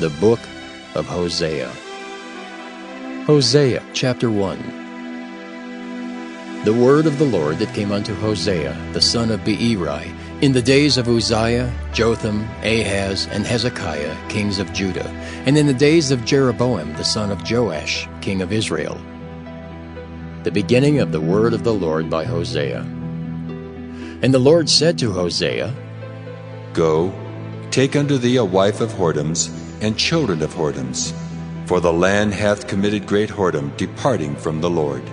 The book of Hosea. Hosea chapter 1. The word of the Lord that came unto Hosea, the son of Beeri, in the days of Uzziah, Jotham, Ahaz, and Hezekiah, kings of Judah, and in the days of Jeroboam, the son of Joash, king of Israel. The beginning of the word of the Lord by Hosea. And the Lord said to Hosea, Go, take unto thee a wife of whoredoms, and children of whoredoms, for the land hath committed great whoredom, departing from the Lord.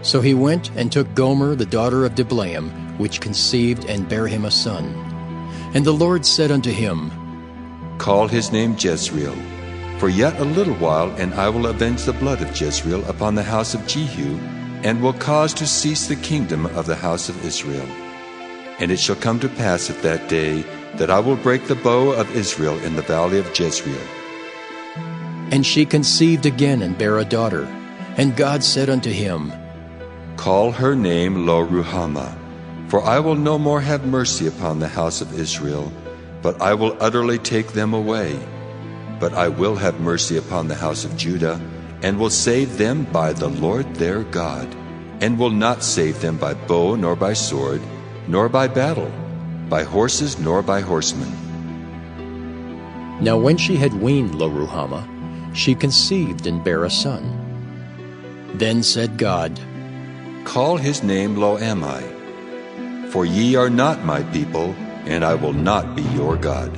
So he went and took Gomer the daughter of Diblaim, which conceived and bare him a son. And the Lord said unto him, Call his name Jezreel, for yet a little while, and I will avenge the blood of Jezreel upon the house of Jehu, and will cause to cease the kingdom of the house of Israel. And it shall come to pass at that day, that I will break the bow of Israel in the valley of Jezreel. And she conceived again and bare a daughter. And God said unto him, Call her name Lo-ruhamah, for I will no more have mercy upon the house of Israel, but I will utterly take them away. But I will have mercy upon the house of Judah, and will save them by the Lord their God, and will not save them by bow nor by sword, nor by battle, by horses nor by horsemen. Now when she had weaned Lo-ruhamah, she conceived and bare a son. Then said God, Call his name Lo-ammi, for ye are not my people, and I will not be your God.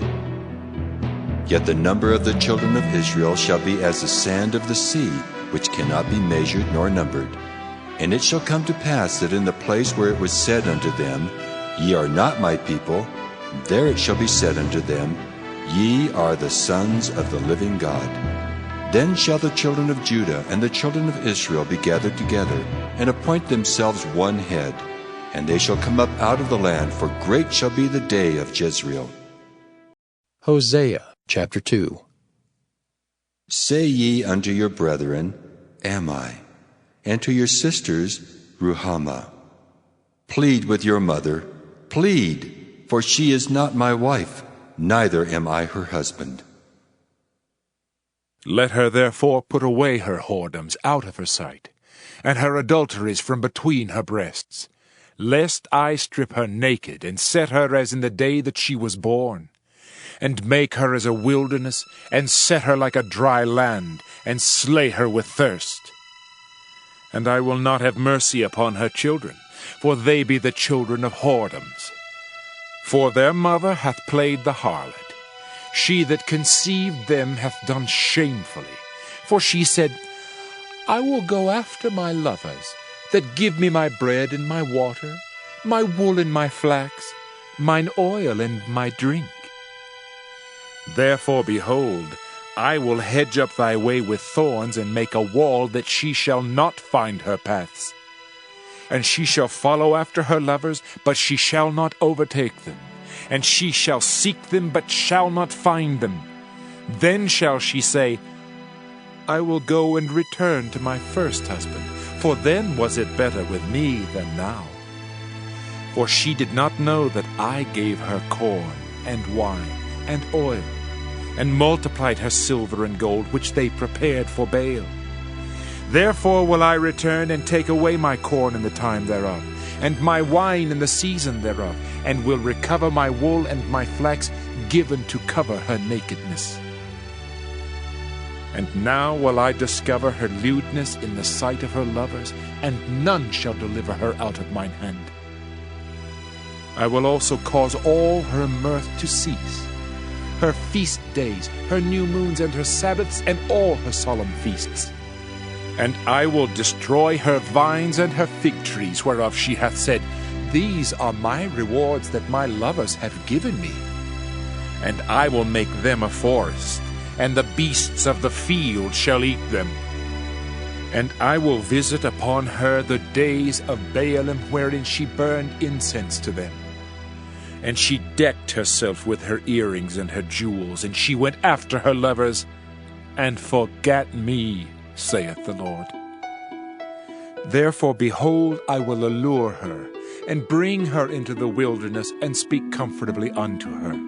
Yet the number of the children of Israel shall be as the sand of the sea, which cannot be measured nor numbered. And it shall come to pass that in the place where it was said unto them, Ye are not my people, there it shall be said unto them, Ye are the sons of the living God. Then shall the children of Judah and the children of Israel be gathered together, and appoint themselves one head, and they shall come up out of the land, for great shall be the day of Jezreel. Hosea chapter 2. Say ye unto your brethren, Ammi, and to your sisters, Ruhamah. Plead with your mother, plead, for she is not my wife, neither am I her husband. Let her therefore put away her whoredoms out of her sight, and her adulteries from between her breasts, lest I strip her naked, and set her as in the day that she was born, and make her as a wilderness, and set her like a dry land, and slay her with thirst. And I will not have mercy upon her children, for they be the children of whoredoms. For their mother hath played the harlot. She that conceived them hath done shamefully. For she said, I will go after my lovers, that give me my bread and my water, my wool and my flax, mine oil and my drink. Therefore, behold, I will hedge up thy way with thorns, and make a wall that she shall not find her paths. And she shall follow after her lovers, but she shall not overtake them. And she shall seek them, but shall not find them. Then shall she say, I will go and return to my first husband, for then was it better with me than now. For she did not know that I gave her corn, and wine, and oil, and multiplied her silver and gold, which they prepared for Baal. Therefore will I return, and take away my corn in the time thereof, and my wine in the season thereof, and will recover my wool and my flax, given to cover her nakedness. And now will I discover her lewdness in the sight of her lovers, and none shall deliver her out of mine hand. I will also cause all her mirth to cease, her feast days, her new moons, and her Sabbaths, and all her solemn feasts. And I will destroy her vines and her fig trees, whereof she hath said, These are my rewards that my lovers have given me. And I will make them a forest, and the beasts of the field shall eat them. And I will visit upon her the days of Baalim, wherein she burned incense to them. And she decked herself with her earrings and her jewels, and she went after her lovers, and forgat me, saith the Lord. Therefore, behold, I will allure her, and bring her into the wilderness, and speak comfortably unto her.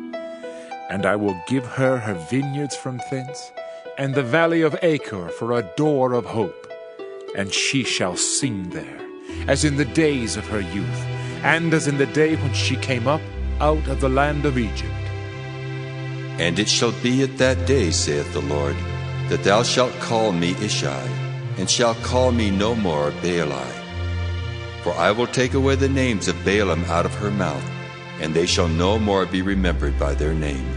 And I will give her her vineyards from thence, and the valley of Achor for a door of hope. And she shall sing there, as in the days of her youth, and as in the day when she came up out of the land of Egypt. And it shall be at that day, saith the Lord, that thou shalt call me Ishai, and shalt call me no more Baali. For I will take away the names of Baalim out of her mouth, and they shall no more be remembered by their name.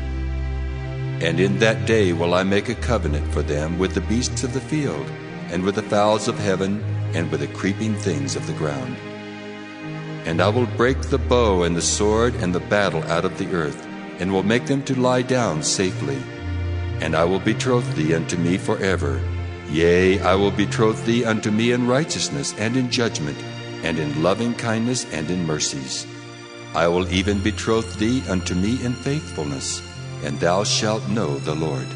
And in that day will I make a covenant for them with the beasts of the field, and with the fowls of heaven, and with the creeping things of the ground. And I will break the bow and the sword and the battle out of the earth, and will make them to lie down safely. And I will betroth thee unto me forever. Yea, I will betroth thee unto me in righteousness and in judgment, and in loving kindness and in mercies. I will even betroth thee unto me in faithfulness, and thou shalt know the Lord.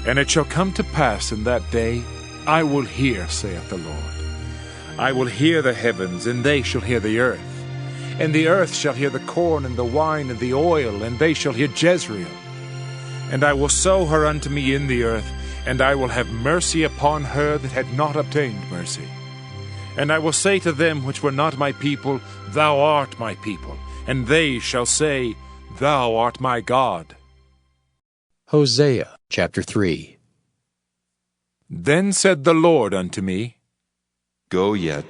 And it shall come to pass in that day, I will hear, saith the Lord. I will hear the heavens, and they shall hear the earth. And the earth shall hear the corn and the wine and the oil, and they shall hear Jezreel. And I will sow her unto me in the earth, and I will have mercy upon her that had not obtained mercy. And I will say to them which were not my people, Thou art my people. And they shall say, Thou art my God. Hosea chapter 3. Then said the Lord unto me, Go yet,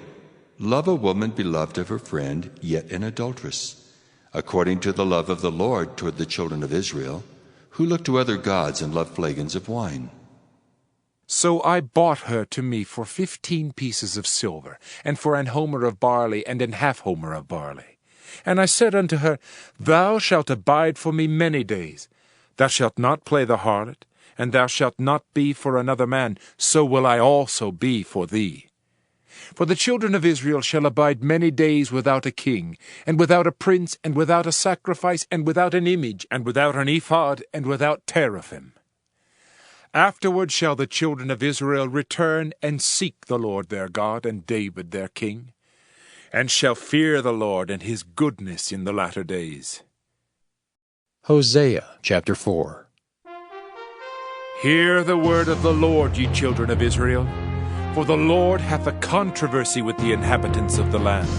love a woman beloved of her friend, yet an adulteress, according to the love of the Lord toward the children of Israel, who look to other gods and love flagons of wine. So I bought her to me for 15 pieces of silver, and for an homer of barley, and an half homer of barley. And I said unto her, Thou shalt abide for me many days. Thou shalt not play the harlot, and thou shalt not be for another man, so will I also be for thee. For the children of Israel shall abide many days without a king, and without a prince, and without a sacrifice, and without an image, and without an ephod, and without teraphim. Afterward shall the children of Israel return and seek the Lord their God and David their king, and shall fear the Lord and his goodness in the latter days. Hosea chapter 4. Hear the word of the Lord, ye children of Israel. For the Lord hath a controversy with the inhabitants of the land,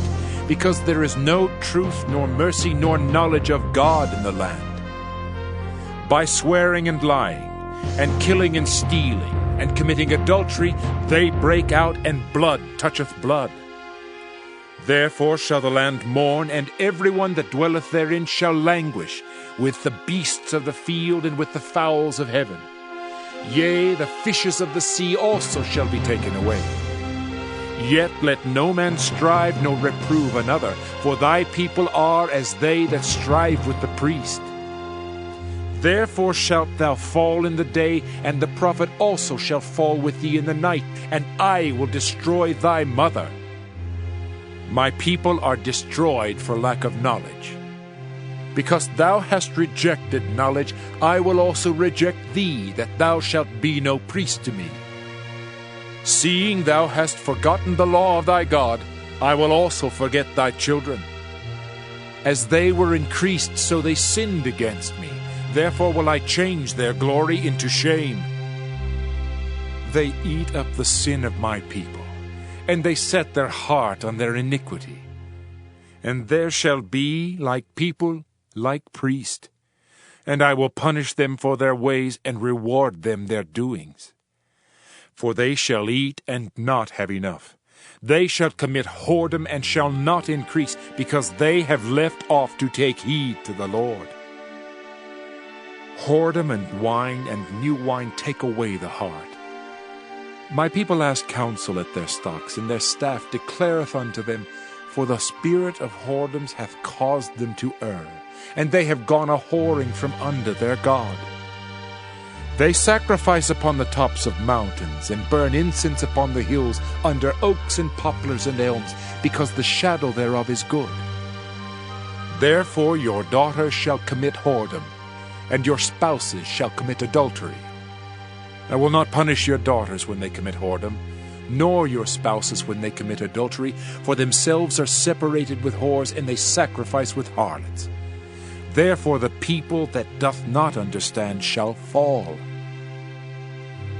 because there is no truth, nor mercy, nor knowledge of God in the land. By swearing and lying, and killing and stealing, and committing adultery, they break out, and blood toucheth blood. Therefore shall the land mourn, and every one that dwelleth therein shall languish, with the beasts of the field, and with the fowls of heaven. Yea, the fishes of the sea also shall be taken away. Yet let no man strive nor reprove another, for thy people are as they that strive with the priest. Therefore shalt thou fall in the day, and the prophet also shall fall with thee in the night, and I will destroy thy mother. My people are destroyed for lack of knowledge. Because thou hast rejected knowledge, I will also reject thee, that thou shalt be no priest to me. Seeing thou hast forgotten the law of thy God, I will also forget thy children. As they were increased, so they sinned against me. Therefore will I change their glory into shame. They eat up the sin of my people, and they set their heart on their iniquity. And there shall be, like people, like priest, and I will punish them for their ways, and reward them their doings. For they shall eat and not have enough. They shall commit whoredom and shall not increase, because they have left off to take heed to the Lord. Whoredom and wine and new wine take away the heart. My people ask counsel at their stocks, and their staff declareth unto them, for the spirit of whoredoms hath caused them to err, and they have gone a-whoring from under their God. They sacrifice upon the tops of mountains, and burn incense upon the hills, under oaks and poplars and elms, because the shadow thereof is good. Therefore your daughters shall commit whoredom, and your spouses shall commit adultery. I will not punish your daughters when they commit whoredom, nor your spouses when they commit adultery, for themselves are separated with whores, and they sacrifice with harlots. Therefore the people that doth not understand shall fall.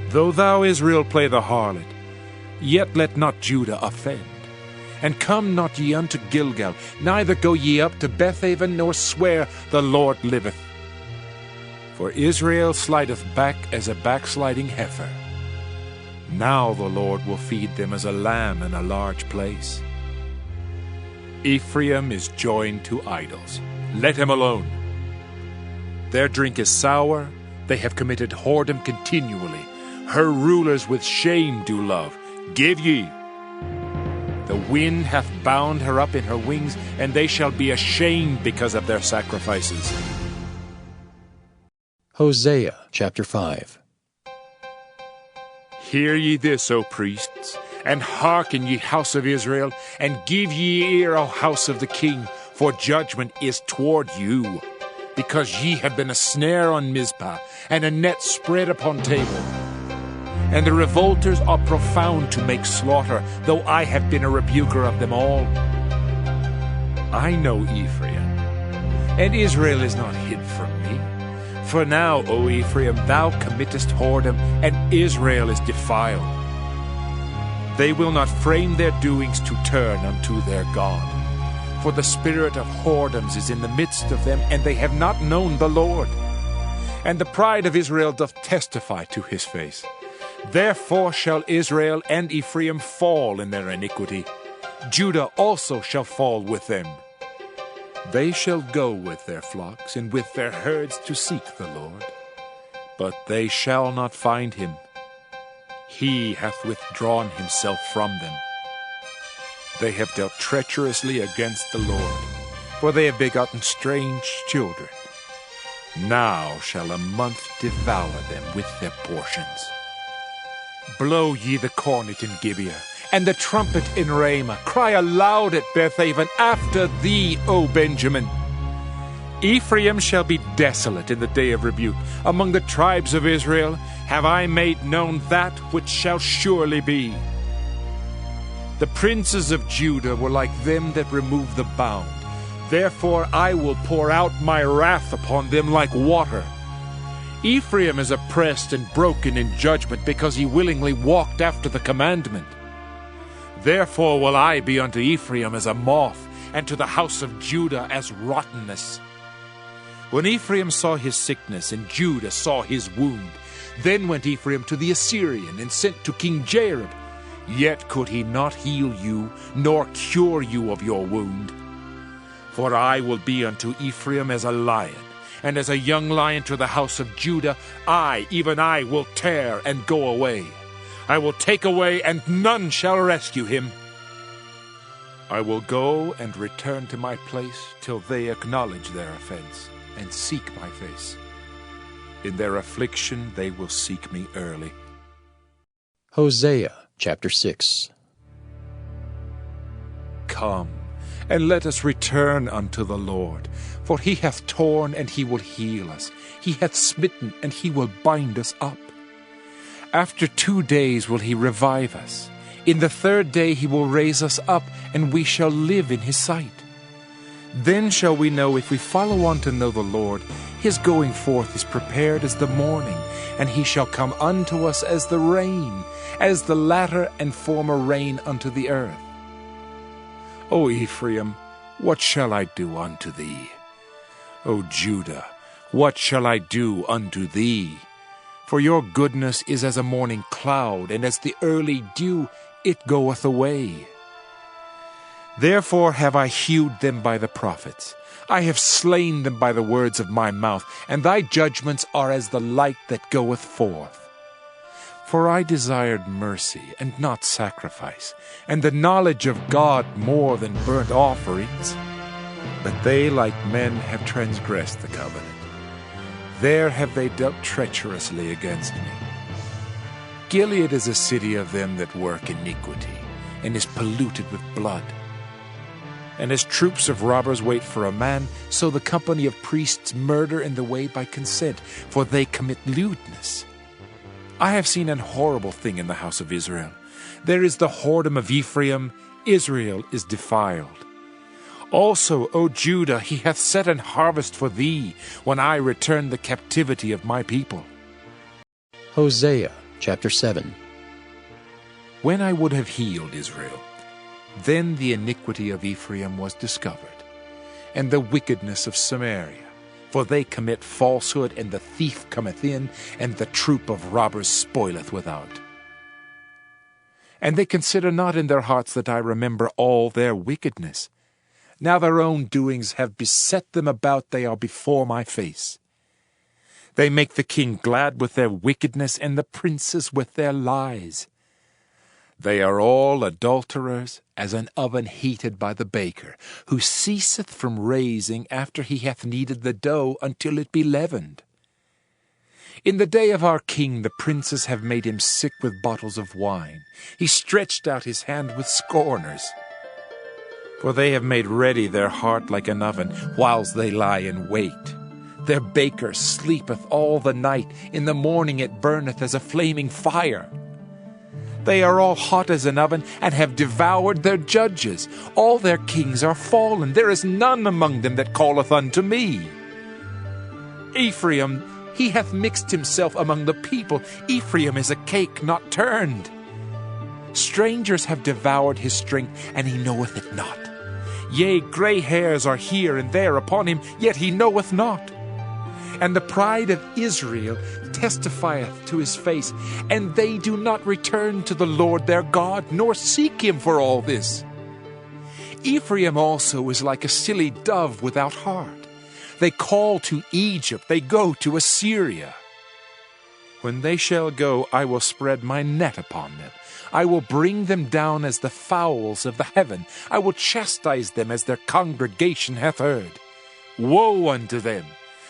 Though thou, Israel, play the harlot, yet let not Judah offend. And come not ye unto Gilgal, neither go ye up to Bethaven, nor swear, The Lord liveth. For Israel slideth back as a backsliding heifer. Now the Lord will feed them as a lamb in a large place. Ephraim is joined to idols. Let him alone. Their drink is sour, they have committed whoredom continually. Her rulers with shame do love. Give ye. The wind hath bound her up in her wings, and they shall be ashamed because of their sacrifices. Hosea chapter 5. Hear ye this, O priests, and hearken, ye house of Israel, and give ye ear, O house of the king, for judgment is toward you, because ye have been a snare on Mizpah, and a net spread upon Tabor. And the revolters are profound to make slaughter, though I have been a rebuker of them all. I know Ephraim, and Israel is not hid from me. For now, O Ephraim, thou committest whoredom, and Israel is defiled. They will not frame their doings to turn unto their God. For the spirit of whoredoms is in the midst of them, and they have not known the Lord. And the pride of Israel doth testify to his face. Therefore shall Israel and Ephraim fall in their iniquity. Judah also shall fall with them. They shall go with their flocks and with their herds to seek the Lord. But they shall not find him. He hath withdrawn himself from them. They have dealt treacherously against the Lord, for they have begotten strange children. Now shall a month devour them with their portions. Blow ye the cornet in Gibeah, and the trumpet in Ramah. Cry aloud at Bethaven, after thee, O Benjamin. Ephraim shall be desolate in the day of rebuke. Among the tribes of Israel have I made known that which shall surely be. The princes of Judah were like them that remove the bound. Therefore I will pour out my wrath upon them like water. Ephraim is oppressed and broken in judgment, because he willingly walked after the commandment. Therefore will I be unto Ephraim as a moth, and to the house of Judah as rottenness. When Ephraim saw his sickness, and Judah saw his wound, then went Ephraim to the Assyrian, and sent to King Jareb. Yet could he not heal you, nor cure you of your wound. For I will be unto Ephraim as a lion, and as a young lion to the house of Judah. I, even I, will tear and go away. I will take away, and none shall rescue him. I will go and return to my place till they acknowledge their offense, and seek my face. In their affliction they will seek me early. Hosea chapter 6. Come, and let us return unto the Lord. For he hath torn, and he will heal us. He hath smitten, and he will bind us up. After 2 days will he revive us. In the 3rd day he will raise us up, and we shall live in his sight. Then shall we know, if we follow on to know the Lord, his going forth is prepared as the morning, and he shall come unto us as the rain, as the latter and former rain unto the earth. O Ephraim, what shall I do unto thee? O Judah, what shall I do unto thee? For your goodness is as a morning cloud, and as the early dew, it goeth away. Therefore have I hewed them by the prophets. I have slain them by the words of my mouth, and thy judgments are as the light that goeth forth. For I desired mercy, and not sacrifice, and the knowledge of God more than burnt offerings. But they, like men, have transgressed the covenant. There have they dealt treacherously against me. Gilead is a city of them that work iniquity, and is polluted with blood. And as troops of robbers wait for a man, so the company of priests murder in the way by consent, for they commit lewdness. I have seen an horrible thing in the house of Israel. There is the whoredom of Ephraim. Israel is defiled. Also, O Judah, he hath set an harvest for thee, when I return the captivity of my people. Hosea chapter 7. When I would have healed Israel, then the iniquity of Ephraim was discovered, and the wickedness of Samaria. For they commit falsehood, and the thief cometh in, and the troop of robbers spoileth without. And they consider not in their hearts that I remember all their wickedness. Now their own doings have beset them about, they are before my face. They make the king glad with their wickedness, and the princes with their lies. They are all adulterers, as an oven heated by the baker, who ceaseth from raising after he hath kneaded the dough until it be leavened. In the day of our king the princes have made him sick with bottles of wine. He stretched out his hand with scorners. For they have made ready their heart like an oven, whiles they lie in wait. Their baker sleepeth all the night, in the morning it burneth as a flaming fire. They are all hot as an oven, and have devoured their judges. All their kings are fallen, there is none among them that calleth unto me. Ephraim, he hath mixed himself among the people. Ephraim is a cake not turned. Strangers have devoured his strength, and he knoweth it not. Yea, grey hairs are here and there upon him, yet he knoweth not. And the pride of Israel testifieth to his face, and they do not return to the Lord their God, nor seek him for all this. Ephraim also is like a silly dove without heart. They call to Egypt, they go to Assyria. When they shall go, I will spread my net upon them. I will bring them down as the fowls of the heaven. I will chastise them as their congregation hath heard. Woe unto them!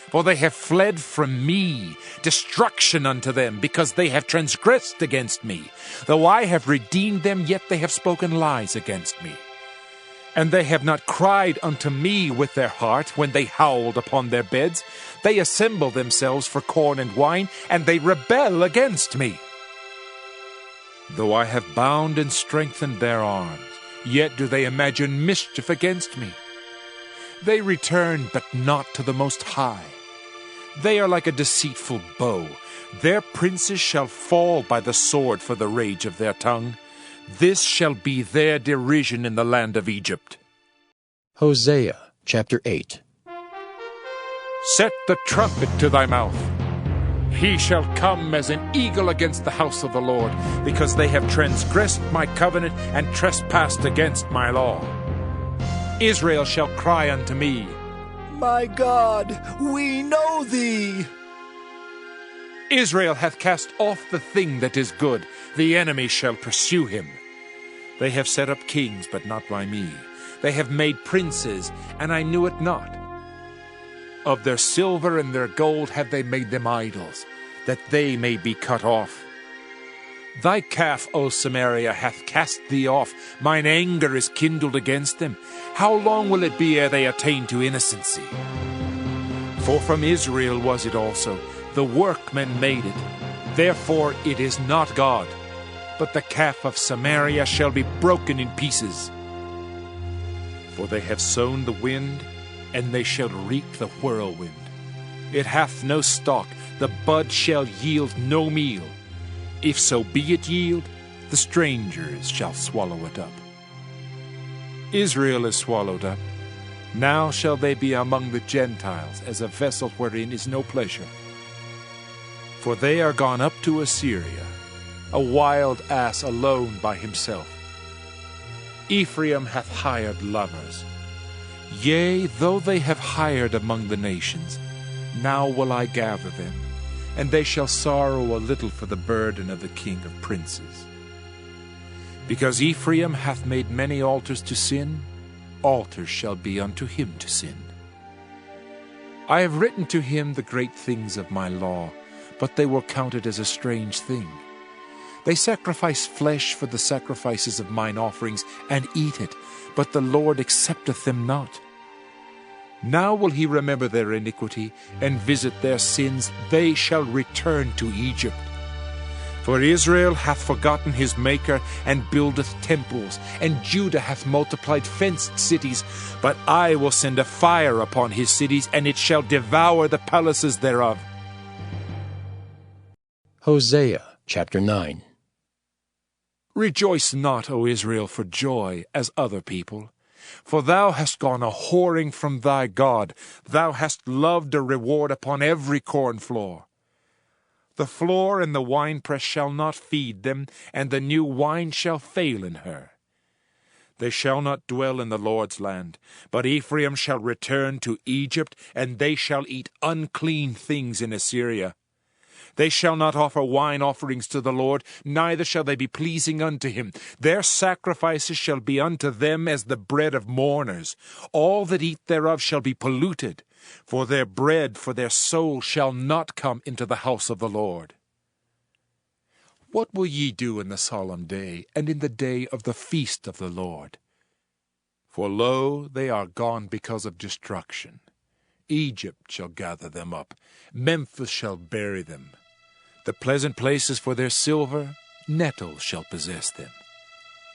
For they have fled from me, destruction unto them, because they have transgressed against me. Though I have redeemed them, yet they have spoken lies against me. And they have not cried unto me with their heart when they howled upon their beds. They assemble themselves for corn and wine, and they rebel against me. Though I have bound and strengthened their arms, yet do they imagine mischief against me. They return, but not to the Most High. They are like a deceitful bow. Their princes shall fall by the sword for the rage of their tongue. This shall be their derision in the land of Egypt. Hosea chapter 8. Set the trumpet to thy mouth. He shall come as an eagle against the house of the Lord, because they have transgressed my covenant and trespassed against my law. Israel shall cry unto me, My God, we know thee. Israel hath cast off the thing that is good. The enemy shall pursue him. They have set up kings, but not by me. They have made princes, and I knew it not. Of their silver and their gold have they made them idols, that they may be cut off. Thy calf, O Samaria, hath cast thee off. Mine anger is kindled against them. How long will it be ere they attain to innocency? For from Israel was it also. The workmen made it. Therefore it is not God. But the calf of Samaria shall be broken in pieces. For they have sown the wind, and they shall reap the whirlwind. It hath no stalk, the bud shall yield no meal. If so be it yield, the strangers shall swallow it up. Israel is swallowed up. Now shall they be among the Gentiles, as a vessel wherein is no pleasure. For they are gone up to Assyria, a wild ass alone by himself. Ephraim hath hired lovers. Yea, though they have hired among the nations, now will I gather them, and they shall sorrow a little for the burden of the king of princes. Because Ephraim hath made many altars to sin, altars shall be unto him to sin. I have written to him the great things of my law, but they will count it as a strange thing. They sacrifice flesh for the sacrifices of mine offerings, and eat it, but the Lord accepteth them not. Now will he remember their iniquity, and visit their sins. They shall return to Egypt. For Israel hath forgotten his Maker, and buildeth temples, and Judah hath multiplied fenced cities. But I will send a fire upon his cities, and it shall devour the palaces thereof. Hosea chapter 9. Rejoice not, O Israel, for joy, as other people. For thou hast gone a whoring from thy God. Thou hast loved a reward upon every corn floor. The floor and the winepress shall not feed them, and the new wine shall fail in her. They shall not dwell in the Lord's land, but Ephraim shall return to Egypt, and they shall eat unclean things in Assyria. They shall not offer wine offerings to the Lord, neither shall they be pleasing unto him. Their sacrifices shall be unto them as the bread of mourners. All that eat thereof shall be polluted, for their bread for their soul shall not come into the house of the Lord. What will ye do in the solemn day, and in the day of the feast of the Lord? For lo, they are gone because of destruction. Egypt shall gather them up, Memphis shall bury them. The pleasant places for their silver, nettles shall possess them.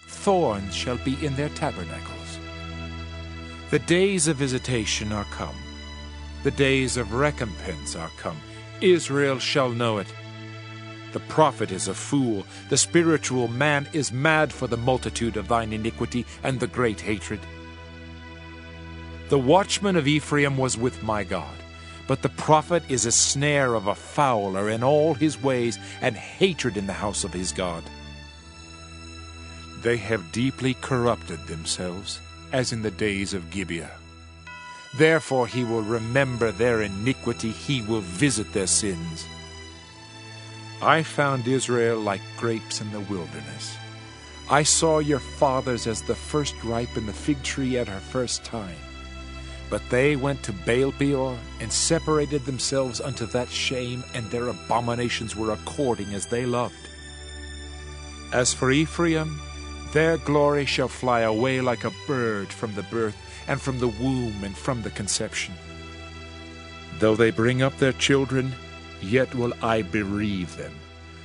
Thorns shall be in their tabernacles. The days of visitation are come. The days of recompense are come. Israel shall know it. The prophet is a fool. The spiritual man is mad for the multitude of thine iniquity and the great hatred. The watchman of Ephraim was with my God. But the prophet is a snare of a fowler in all his ways, and hatred in the house of his God. They have deeply corrupted themselves, as in the days of Gibeah. Therefore he will remember their iniquity, he will visit their sins. I found Israel like grapes in the wilderness. I saw your fathers as the first ripe in the fig tree at her first time. But they went to Baal-peor, and separated themselves unto that shame, and their abominations were according as they loved. As for Ephraim, their glory shall fly away like a bird from the birth, and from the womb, and from the conception. Though they bring up their children, yet will I bereave them,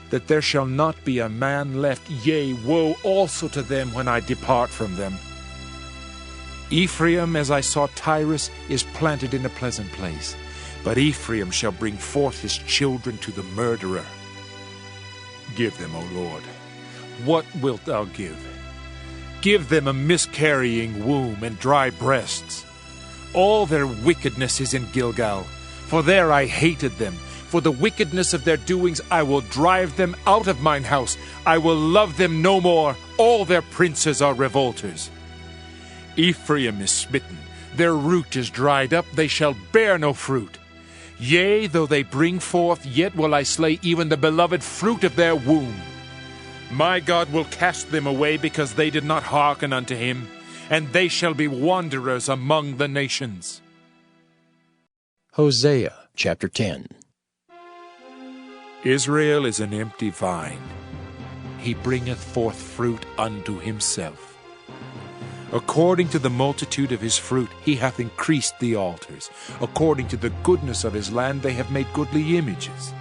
that there shall not be a man left, yea, woe also to them when I depart from them. Ephraim, as I saw Tyrus, is planted in a pleasant place, but Ephraim shall bring forth his children to the murderer. Give them, O Lord, what wilt thou give? Give them a miscarrying womb and dry breasts. All their wickedness is in Gilgal, for there I hated them. For the wickedness of their doings I will drive them out of mine house. I will love them no more. All their princes are revolters. Ephraim is smitten, their root is dried up, they shall bear no fruit. Yea, though they bring forth, yet will I slay even the beloved fruit of their womb. My God will cast them away, because they did not hearken unto him, and they shall be wanderers among the nations. Hosea chapter 10. Israel is an empty vine. He bringeth forth fruit unto himself. According to the multitude of his fruit he hath increased the altars. According to the goodness of his land they have made goodly images.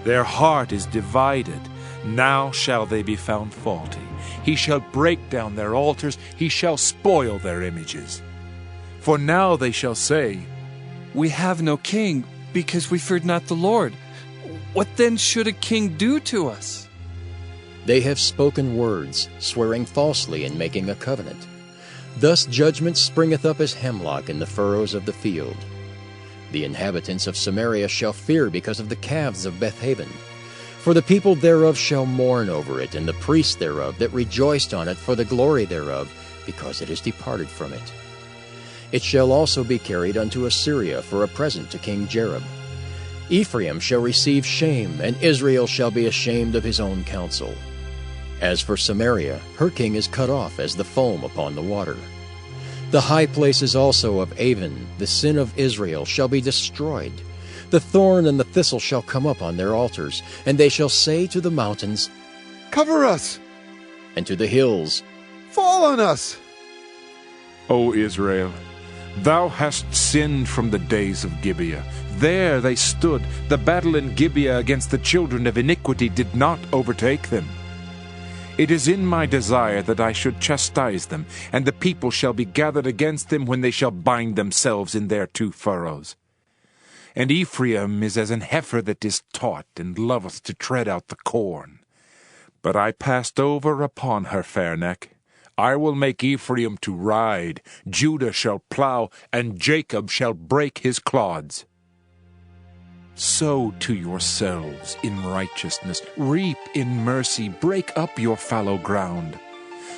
Their heart is divided. Now shall they be found faulty. He shall break down their altars. He shall spoil their images. For now they shall say, We have no king, because we feared not the Lord. What then should a king do to us? They have spoken words, swearing falsely and making a covenant. Thus judgment springeth up as hemlock in the furrows of the field. The inhabitants of Samaria shall fear because of the calves of Bethaven. For the people thereof shall mourn over it, and the priests thereof that rejoiced on it for the glory thereof, because it is departed from it. It shall also be carried unto Assyria for a present to King Jareb. Ephraim shall receive shame, and Israel shall be ashamed of his own counsel. As for Samaria, her king is cut off as the foam upon the water. The high places also of Avon, the sin of Israel, shall be destroyed. The thorn and the thistle shall come up on their altars, and they shall say to the mountains, Cover us! And to the hills, Fall on us! O Israel, Thou hast sinned from the days of Gibeah. There they stood. The battle in Gibeah against the children of iniquity did not overtake them. It is in my desire that I should chastise them, and the people shall be gathered against them when they shall bind themselves in their two furrows. And Ephraim is as an heifer that is taught, and loveth to tread out the corn. But I passed over upon her fair neck. I will make Ephraim to ride, Judah shall plow, and Jacob shall break his clods. Sow to yourselves in righteousness, reap in mercy, break up your fallow ground.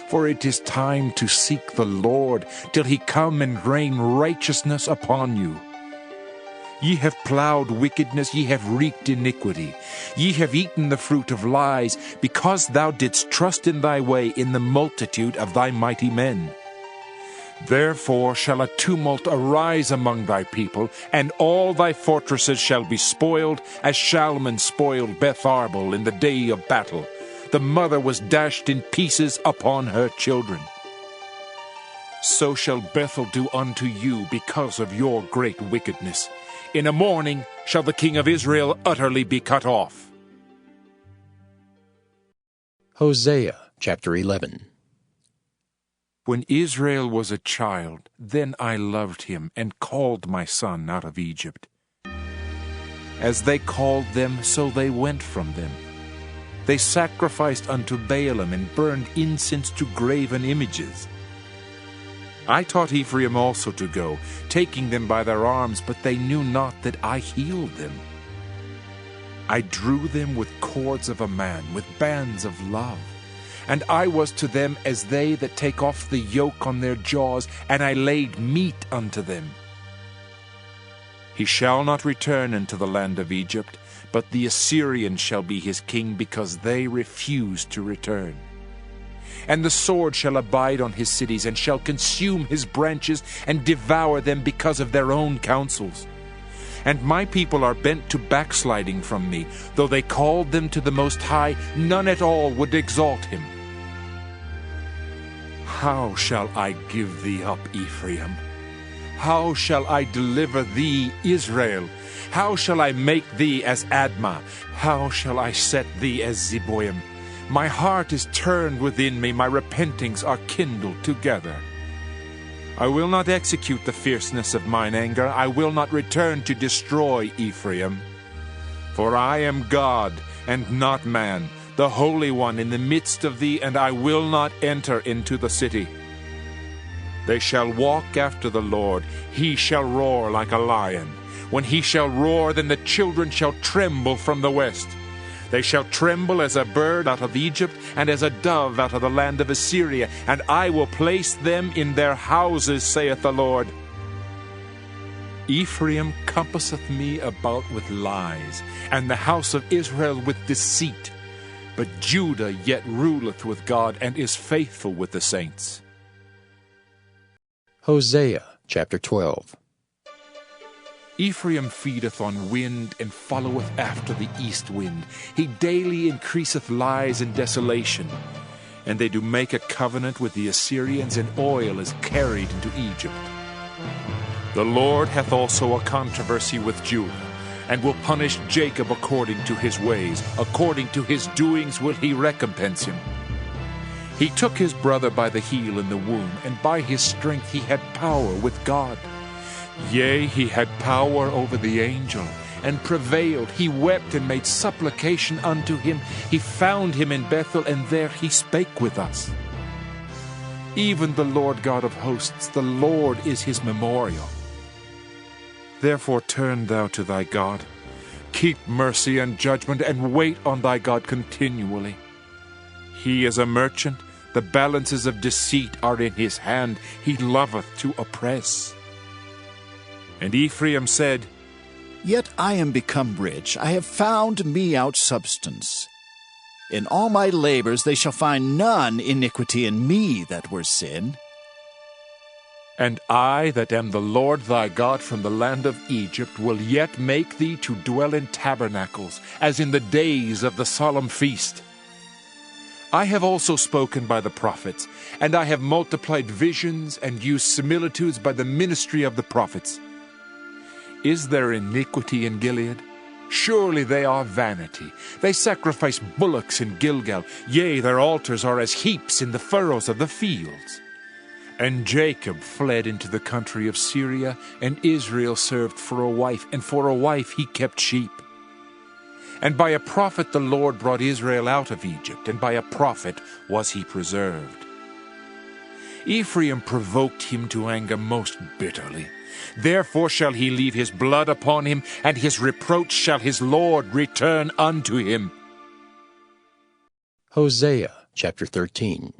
For it is time to seek the Lord, till he come and rain righteousness upon you. Ye have plowed wickedness, ye have reaped iniquity. Ye have eaten the fruit of lies, because thou didst trust in thy way in the multitude of thy mighty men. Therefore shall a tumult arise among thy people, and all thy fortresses shall be spoiled, as Shalman spoiled Beth Arbel in the day of battle. The mother was dashed in pieces upon her children. So shall Bethel do unto you because of your great wickedness. In a morning shall the king of Israel utterly be cut off. Hosea chapter 11. When Israel was a child, then I loved him and called my son out of Egypt. As they called them, so they went from them. They sacrificed unto Baalim and burned incense to graven images. I taught Ephraim also to go, taking them by their arms, but they knew not that I healed them. I drew them with cords of a man, with bands of love. And I was to them as they that take off the yoke on their jaws, and I laid meat unto them. He shall not return into the land of Egypt, but the Assyrian shall be his king, because they refuse to return. And the sword shall abide on his cities, and shall consume his branches, and devour them because of their own counsels. And my people are bent to backsliding from me. Though they called them to the Most High, none at all would exalt him. How shall I give thee up, Ephraim? How shall I deliver thee, Israel? How shall I make thee as Admah? How shall I set thee as Zeboim? My heart is turned within me, my repentings are kindled together. I will not execute the fierceness of mine anger, I will not return to destroy Ephraim. For I am God, and not man, the Holy One in the midst of thee, and I will not enter into the city. They shall walk after the Lord, he shall roar like a lion. When he shall roar, then the children shall tremble from the west. They shall tremble as a bird out of Egypt, and as a dove out of the land of Assyria, and I will place them in their houses, saith the Lord. Ephraim compasseth me about with lies, and the house of Israel with deceit. But Judah yet ruleth with God, and is faithful with the saints. Hosea chapter 12. Ephraim feedeth on wind, and followeth after the east wind. He daily increaseth lies and desolation. And they do make a covenant with the Assyrians, and oil is carried into Egypt. The Lord hath also a controversy with Judah, and will punish Jacob according to his ways. According to his doings will he recompense him. He took his brother by the heel in the womb, and by his strength he had power with God. Yea, he had power over the angel, and prevailed. He wept and made supplication unto him. He found him in Bethel, and there he spake with us. Even the Lord God of hosts, the Lord is his memorial. Therefore turn thou to thy God. Keep mercy and judgment, and wait on thy God continually. He is a merchant, the balances of deceit are in his hand. He loveth to oppress. And Ephraim said, Yet I am become rich, I have found me out substance. In all my labors they shall find none iniquity in me that were sin. And I that am the Lord thy God from the land of Egypt will yet make thee to dwell in tabernacles, as in the days of the solemn feast. I have also spoken by the prophets, and I have multiplied visions and used similitudes by the ministry of the prophets. Is there iniquity in Gilead? Surely they are vanity. They sacrifice bullocks in Gilgal. Yea, their altars are as heaps in the furrows of the fields. And Jacob fled into the country of Syria, and Israel served for a wife, and for a wife he kept sheep. And by a prophet the Lord brought Israel out of Egypt, and by a prophet was he preserved. Ephraim provoked him to anger most bitterly. Therefore shall he leave his blood upon him, and his reproach shall his Lord return unto him. Hosea chapter 13.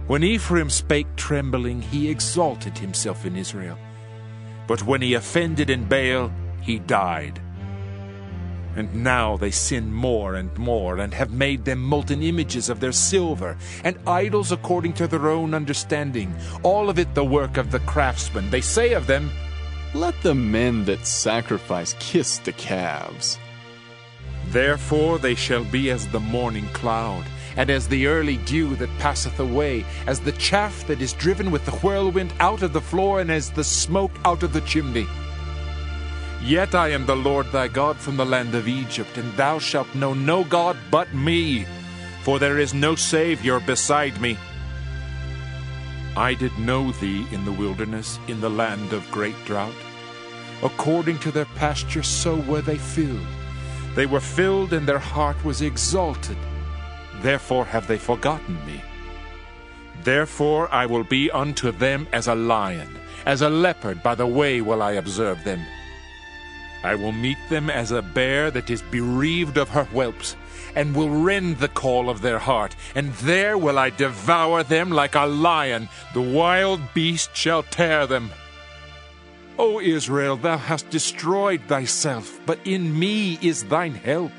When Ephraim spake trembling, he exalted himself in Israel. But when he offended in Baal, he died. And now they sin more, and have made them molten images of their silver, and idols according to their own understanding, all of it the work of the craftsman. They say of them, Let the men that sacrifice kiss the calves. Therefore they shall be as the morning cloud, and as the early dew that passeth away, as the chaff that is driven with the whirlwind out of the floor, and as the smoke out of the chimney. Yet I am the Lord thy God from the land of Egypt, and thou shalt know no God but me, for there is no Savior beside me. I did know thee in the wilderness, in the land of great drought. According to their pasture so were they filled. They were filled, and their heart was exalted. Therefore have they forgotten me. Therefore I will be unto them as a lion, as a leopard by the way will I observe them. I will meet them as a bear that is bereaved of her whelps, and will rend the call of their heart, and there will I devour them like a lion. The wild beast shall tear them. O Israel, thou hast destroyed thyself, but in me is thine help.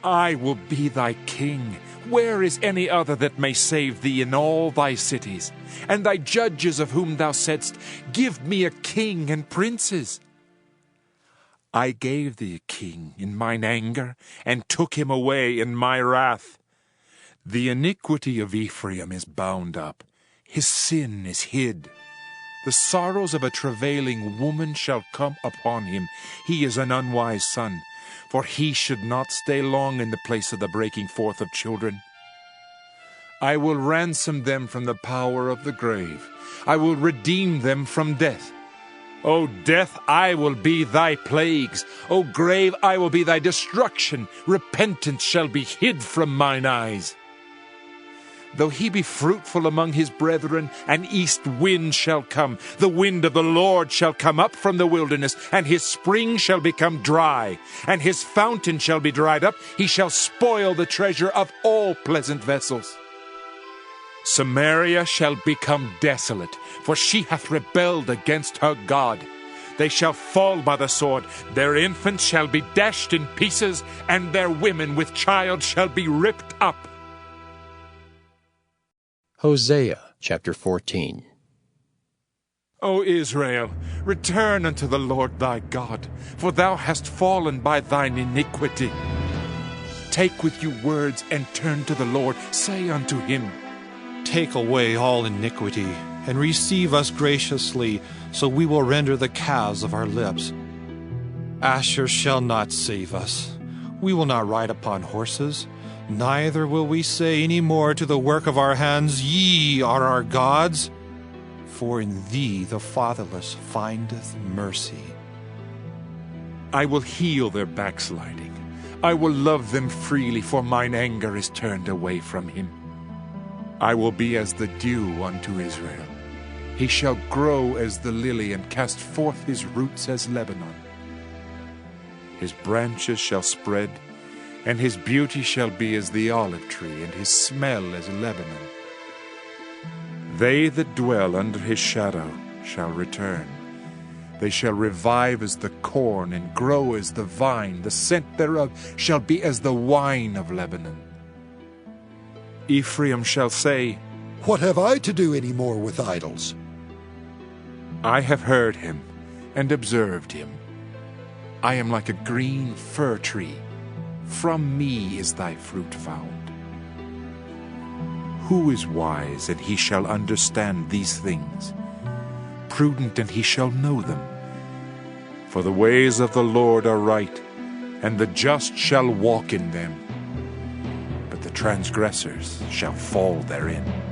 I will be thy king. Where is any other that may save thee in all thy cities? And thy judges of whom thou saidst, Give me a king and princes. I gave thee a king in mine anger, and took him away in my wrath. The iniquity of Ephraim is bound up, his sin is hid. The sorrows of a travailing woman shall come upon him. He is an unwise son, for he should not stay long in the place of the breaking forth of children. I will ransom them from the power of the grave. I will redeem them from death. O death, I will be thy plagues. O grave, I will be thy destruction. Repentance shall be hid from mine eyes. Though he be fruitful among his brethren, an east wind shall come. The wind of the Lord shall come up from the wilderness, and his spring shall become dry, and his fountain shall be dried up. He shall spoil the treasure of all pleasant vessels. Samaria shall become desolate, for she hath rebelled against her God. They shall fall by the sword, their infants shall be dashed in pieces, and their women with child shall be ripped up. Hosea chapter 14. O Israel, return unto the Lord thy God, for thou hast fallen by thine iniquity. Take with you words, and turn to the Lord. Say unto him, Take away all iniquity, and receive us graciously, so we will render the calves of our lips. Asher shall not save us. We will not ride upon horses, neither will we say any more to the work of our hands, Ye are our gods. For in thee the fatherless findeth mercy. I will heal their backsliding. I will love them freely, for mine anger is turned away from him. I will be as the dew unto Israel. He shall grow as the lily, and cast forth his roots as Lebanon. His branches shall spread, and his beauty shall be as the olive tree, and his smell as Lebanon. They that dwell under his shadow shall return. They shall revive as the corn, and grow as the vine. The scent thereof shall be as the wine of Lebanon. Ephraim shall say, What have I to do any more with idols? I have heard him and observed him. I am like a green fir tree. From me is thy fruit found. Who is wise, and he shall understand these things? Prudent, and he shall know them. For the ways of the Lord are right, and the just shall walk in them, but the transgressors shall fall therein.